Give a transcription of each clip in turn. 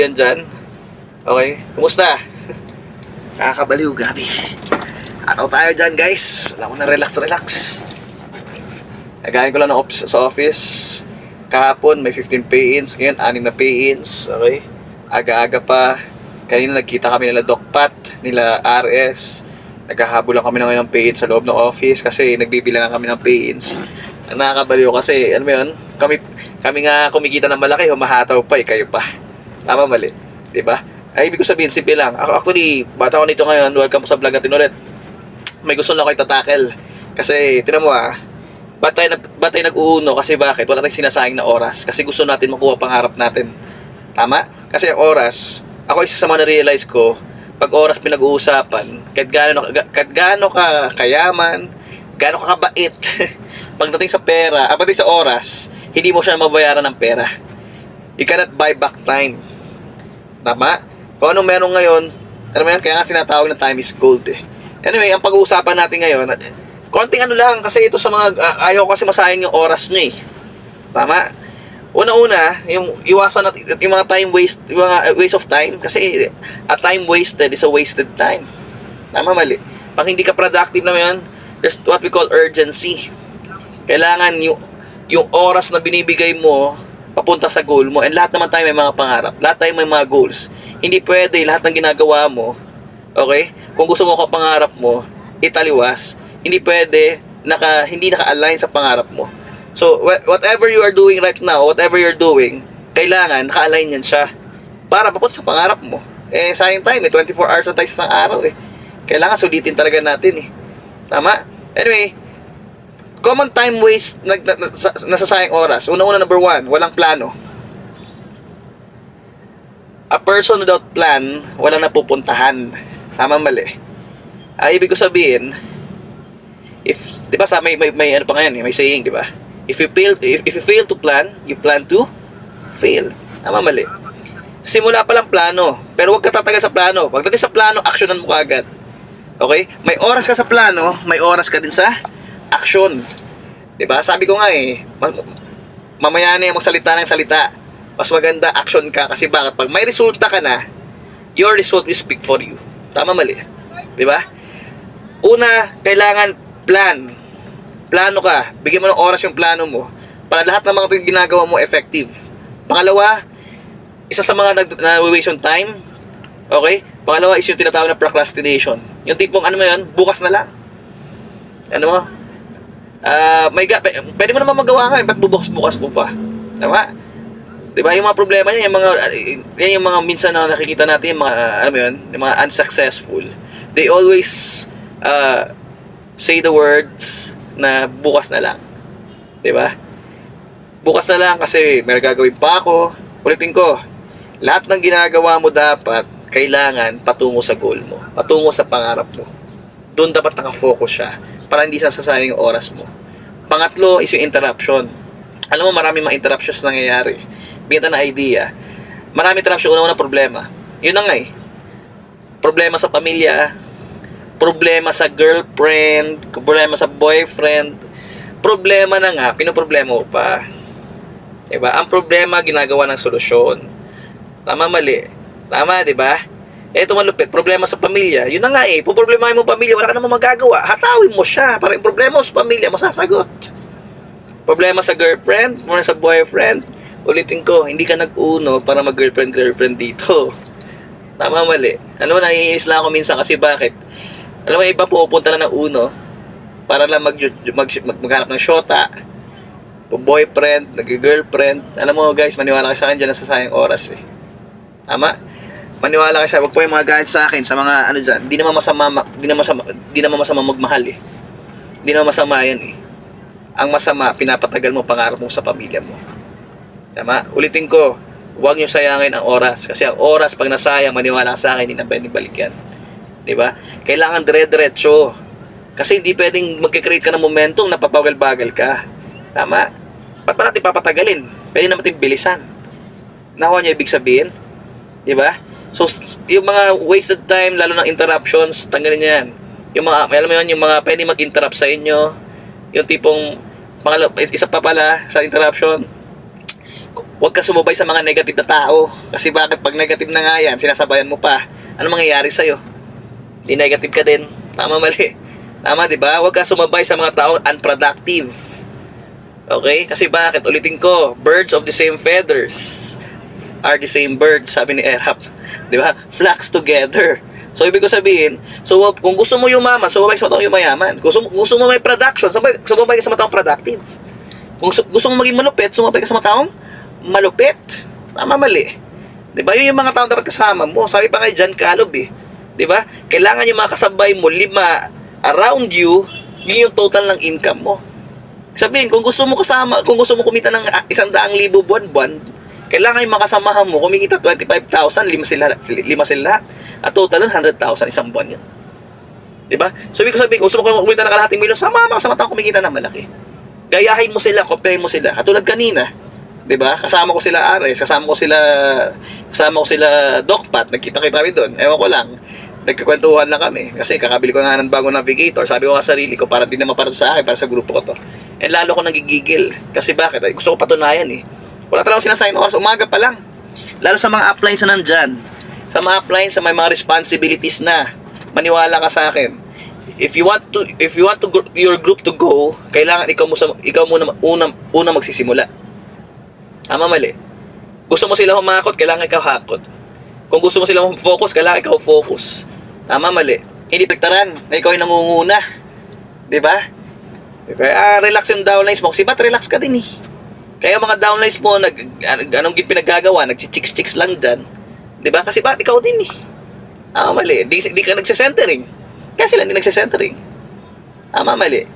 yan dyan. Okay, kumusta? Nakakabaliw, gabi. Ataw tayo dyan, guys. Alam ko na, relax. Nagaling ko lang sa office. Kahapon, may 15 pay-ins. Ngayon, 6 na pay-ins. Okay, aga-aga pa. Kanina nagkita kami nila Doc Pat, nila RS. Naghahabol lang kami ng pay-ins sa loob ng office kasi nagbibilangan kami ng pay-ins. Nakakabaliw kasi, ano yun, kami nga kumikita ng malaki, humahataw pa kayo pa. Tama, mali, diba? Ay, ibig ko sabihin, simple lang. Actually, bata ko nito ngayon, welcome po sa vlog natin ulit. May gusto lang ako itatakel. Kasi, tinan mo ba't tayo nag-uuno? Kasi bakit? Wala tayong sinasayang na oras. Kasi gusto natin makuha pangarap natin. Tama? Kasi oras, ako isa sa mga na-realize ko, pag oras pinag-uusapan, kahit gaano ka kayaman, gaano ka kabait, pagdating sa pera, pagdating sa oras, hindi mo siya mabayaran ng pera. You cannot buy back time. Tama? Kung anong meron ngayon, alam mo yan, kaya nga sinatawag na time is gold Anyway, ang pag-uusapan natin ngayon, konting ano lang, kasi ito sa mga, ayaw kasi masayang yung oras nyo Tama? Una-una, yung iwasan natin, yung mga waste of time, kasi a time wasted is a wasted time. Tama, mali. Pag hindi ka productive naman, there's what we call urgency. Kailangan yung oras na binibigay mo papunta sa goal mo, and lahat naman tayo may mga pangarap, lahat tayo may mga goals. Hindi pwede lahat ng ginagawa mo, okay, kung gusto mo pangarap mo italiwas, hindi pwede hindi naka-align sa pangarap mo. So whatever you are doing right now, whatever you're doing, kailangan naka-align yan siya para papunta sa pangarap mo. Sayang time 24 hours na tayo sa isang araw kailangan sulitin talaga natin Tama? Anyway, common time waste, nasasayang oras. Una-una, number 1, walang plano. A person without plan, walang napupuntahan. Tama, mali. Ibig ko sabihin, di ba may ano pa ngayon may saying, di ba? If you fail to plan, you plan to fail. Tama, mali. Simula pa lang plano, pero huwag ka tatagal sa plano. Pagdating sa plano, aksyonan mo kaagad. Okay? May oras ka sa plano, may oras ka din sa action. Diba? Sabi ko nga mamaya na yung magsalita ng salita. Mas maganda action ka. Kasi bakit? Pag may resulta ka na, your result will speak for you. Tama, mali? Diba? Una, kailangan plan. Plano ka. Bigyan mo ng oras yung plano mo para lahat ng mga ginagawa mo effective. Pangalawa, isa sa mga na-waste yung time. Okay? Pangalawa is yung tinatawag na procrastination. Yung tipong ano mo yun, bukas na lang. Ano mo? Pwede mo naman magawa nga ba't bubukas mo pa? Tama? Diba? Yung mga problema niya, yung mga minsan na nakikita natin, yung mga, ano mo yun, yung mga unsuccessful, they always say the words na bukas na lang. Diba? Bukas na lang kasi may gagawin pa ako. Ulitin ko, lahat ng ginagawa mo dapat, kailangan patungo sa goal mo, patungo sa pangarap mo. Doon dapat nakafocus siya para hindi sasayang yung oras mo. Pangatlo is yung interruption. Alam mo, marami mga interruptions nangyayari. Bigyan na idea. Marami interruption, una problema. Yun na nga problema sa pamilya, problema sa girlfriend, problema sa boyfriend, problema na nga, pinoproblema mo pa. Diba? Ang problema, ginagawa ng solusyon. Tama, mali. Tama, diba? Ito malupit, problema sa pamilya. Yun na nga puproblemahin mo pamilya, wala ka naman magagawa. Hatawin mo siya, para yung problema mo sa pamilya, masasagot. Problema sa girlfriend, problema sa boyfriend, ulitin ko, hindi ka nag-uno para mag-girlfriend dito. Tama, mali. Alam mo, naiinis lang ako minsan kasi bakit? Alam mo, iba pumupunta lang ng uno para lang maghanap ng shota, boyfriend, nag-girlfriend. Alam mo guys, maniwala kayo sa akin, dyan nasasayang oras Tama? Maniwala kayo sa, wag po yung mga galit sa akin, sa mga ano dyan, di naman masama magmahal Di naman masama yan Ang masama, pinapatagal mo pangarap mo sa pamilya mo. Tama? Ulitin ko, huwag nyo sayangin ang oras. Kasi ang oras, pag nasayang, maniwala sa akin, hindi na pwedeng balik yan. Diba? Kailangan dire-diretso. Kasi hindi pwedeng magkikreate ka ng momentum na papagal-bagal ka. Tama? Ba't pa natin papatagalin? Pwede naman natin bilisan. Nakuha niya ibig sabihin? Diba? So, yung mga wasted time, lalo ng interruptions, tanggalin niya yan. Yung mga, alam mo yun, yung mga pwede mag-interrupt sa inyo, yung tipong, isa pa pala, sa interruption, Huwag ka sumubay sa mga negative na tao. Kasi bakit pag negative na nga yan, sinasabayan mo pa, ano mangyayari sa'yo? Di negative ka din. Tama, mali. Tama, di ba? Huwag ka sumabay sa mga tao unproductive. Okay? Kasi bakit? Ulitin ko, birds of the same feathers are the same birds, sabi ni Erap. Di ba? Flocks together. So, ibig ko sabihin, so, kung gusto mo yumaman, sumabay sa mga taong yumayaman. Kung gusto mo may production, sumabay ka sa mga taong productive. Kung gusto mo maging malupit, sumabay ka sa mga taong malupit. Tama, mali. Diba? Yun yung mga taong dapat kasama mo. Sabi pa kay John Calob eh. Diba? Kailangan yung mga kasabay mo, 5 around you, yun yung total ng income mo. Sabihin, kung gusto mo kasama, kung gusto mo kumita ng 100,000 buwan-buwan, kailangan yung makasamahan mo, kumikita 25,000, 5 sila. At total 100,000 isang buwan yun. Diba? So, ibig sabihin, kung gusto mo kumita ng kalahating milyon, sama ka sa mga taong kumikita ng malaki. Gayahin mo sila, kopyahin mo sila. Katulad kanina, 'di ba? Kasama ko sila Ares, kasama ko sila Docpat, nagkita-kita kami doon. Ewan ko lang, nagkakwentuhan lang kami kasi kakabili ko nga ng bagong navigator. Sabi ko sa sarili ko, para din naman para sa akin, para sa grupo ko to. And lalo ko nagigigil kasi bakit? Gusto ko patunayan eh. Wala talagang sinasign oras, umaga pa lang. Lalo sa mga uplines na nandyan. Sa mga uplines, sa may mga responsibilities na. Maniwala ka sa akin. If you want your group to go, kailangan ikaw muna una magsisimula. Tama, mali. Gusto mo sila humakot, kailangan ikaw hakot. Kung gusto mo sila focus, kailangan ikaw focus. Tama, mali. Hindi pagtaran na ikaw yung nangunguna. Diba? Kaya relax yung downlines mo. Kasi ba't relax ka din eh? Kaya mga downlines mo, anong pinaggagawa, nagchichicks-chicks lang dyan. Diba? Kasi ba't ikaw din eh? Tama, mali. Di ka nagsisentering. Kaya sila hindi nagsisentering. Tama, mali.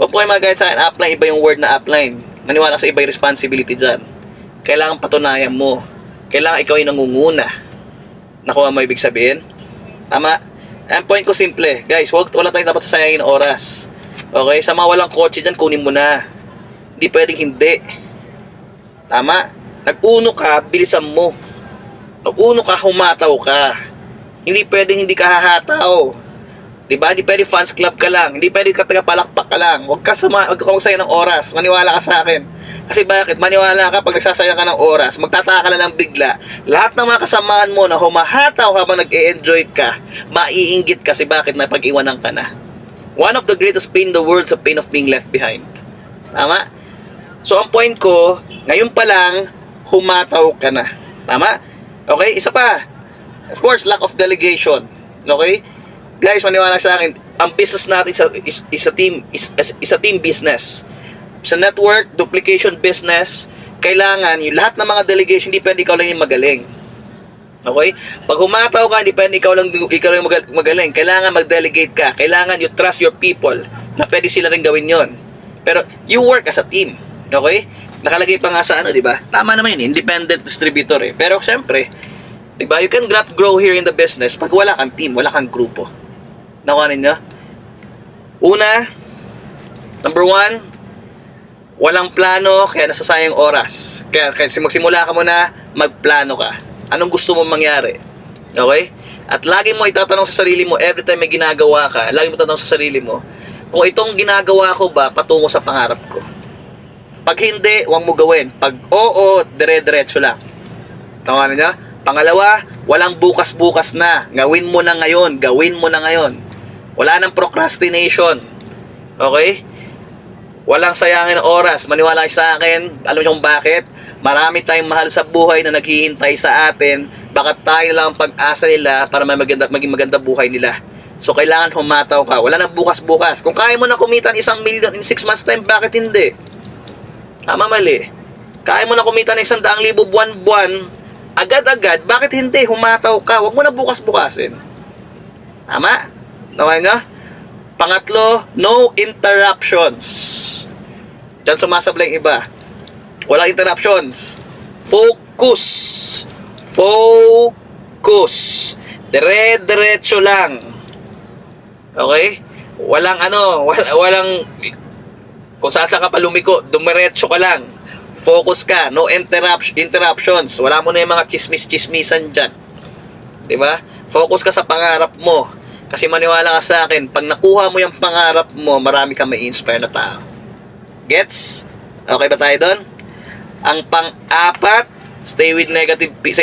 Huwag po kayo magagayat sa akin, upline, iba yung word na upline. Maniwala sa iba yung responsibility dyan. Kailangan patunayan mo. Kailangan ikaw yung nangunguna. Nakuha mo ibig sabihin? Tama? Ang point ko simple. Guys, wala tayong dapat sasayangin ng oras. Okay? Sa mga walang kotse dyan, kunin mo na. Hindi pwedeng hindi. Tama? Nag-uno ka, bilisan mo. Nag-uno ka, humataw ka. Hindi pwedeng hindi ka hahataw. Diba? Hindi pwede fans club ka lang. Hindi pwede ka tagapalakpak ka lang. Huwag ka magsayang ng oras. Maniwala ka sa akin. Kasi bakit? Maniwala ka pag nagsasayang ka ng oras. Magtataka ka na lang bigla. Lahat ng mga kasamahan mo na humahataw habang nag-e-enjoy ka, maiinggit kasi bakit na pag-iwanan ka na. One of the greatest pain in the world is the pain of being left behind. Tama? So, ang point ko, ngayon pa lang, humataw ka na. Tama? Okay? Isa pa. Of course, lack of delegation. Okay? Guys, maniwala sa akin, ang business natin is a team business. Sa network, duplication business, kailangan yung lahat ng mga delegation, hindi pwede ikaw lang yung magaling. Okay? Pag humataw ka, hindi pwede ikaw lang yung magaling. Kailangan mag-delegate ka. Kailangan you trust your people na pwede sila rin gawin yon. Pero you work as a team. Okay? Nakalagay pa nga sa di ba? Tama naman yun, independent distributor eh. Pero syempre, di ba, you can not grow here in the business pag wala kang team, wala kang grupo. Nakuha ninyo? Una, number 1, walang plano, kaya nasasayang oras. Kaya magsimula ka muna, magplano ka. Anong gusto mong mangyari? Okay? At lagi mo itatanong sa sarili mo, every time may ginagawa ka, lagi mo itatanong sa sarili mo, kung itong ginagawa ko ba, patungo sa pangarap ko? Pag hindi, huwag mo gawin. Pag oo, dire-diretso lang. Nakuha ninyo? Pangalawa, walang bukas-bukas na. Gawin mo na ngayon. Gawin mo na ngayon. Wala nang procrastination. Okay? Walang sayangin ng oras. Maniwala sa akin, alam niyo kung bakit? Marami tayong mahal sa buhay na naghihintay sa atin. Baka tayo lang ang pag-asa nila para maging maganda buhay nila. So, kailangan humataw ka. Wala nang bukas-bukas. Kung kaya mo na kumita ng 1 million in 6 months time, bakit hindi? Tama, mali. Kaya mo na kumita ng 100,000 buwan-buwan, agad-agad, bakit hindi? Humataw ka. Huwag mo na bukas-bukasin. Tama? Naman nga? Pangatlo, no interruptions. Diyan sumasablay iba. Walang interruptions. Focus. Focus. Dire-diretso lang. Okay? Walang kung saan ka pa lumiko, dumiretso ka lang. Focus ka. No interruptions. Wala mo na yung mga chismis-chismisan dyan. Diba? Focus ka sa pangarap mo. Kasi maniwala ka sa akin, pag nakuha mo yung pangarap mo, marami kang may-inspire na tao. Gets? Okay ba tayo doon? Ang pang-apat, stay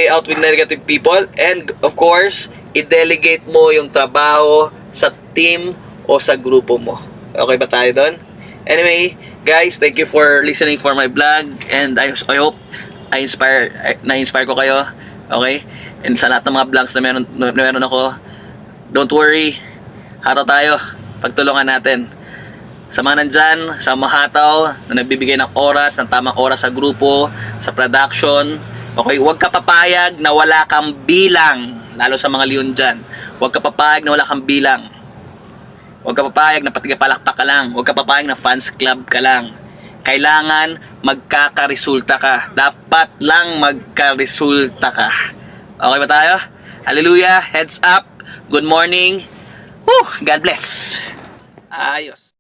out with negative people. And of course, i-delegate mo yung trabaho sa team o sa grupo mo. Okay ba tayo doon? Anyway, guys, thank you for listening for my vlog. And I hope na-inspire ko kayo. Okay? And sa lahat ng mga vlogs na meron ako, don't worry. Hataw tayo. Pagtulungan natin. Sa mga nandyan, sa mahataw, na nagbibigay ng oras, ng tamang oras sa grupo, sa production. Okay? Huwag ka papayag na wala kang bilang. Lalo sa mga leon dyan. Huwag ka papayag na wala kang bilang. Huwag ka papayag na patigapalakpak ka lang. Huwag ka papayag na fans club ka lang. Kailangan magkakaresulta ka. Dapat lang magkaresulta ka. Okay ba tayo? Hallelujah. Heads up. Good morning. Woo! God bless. Ayos.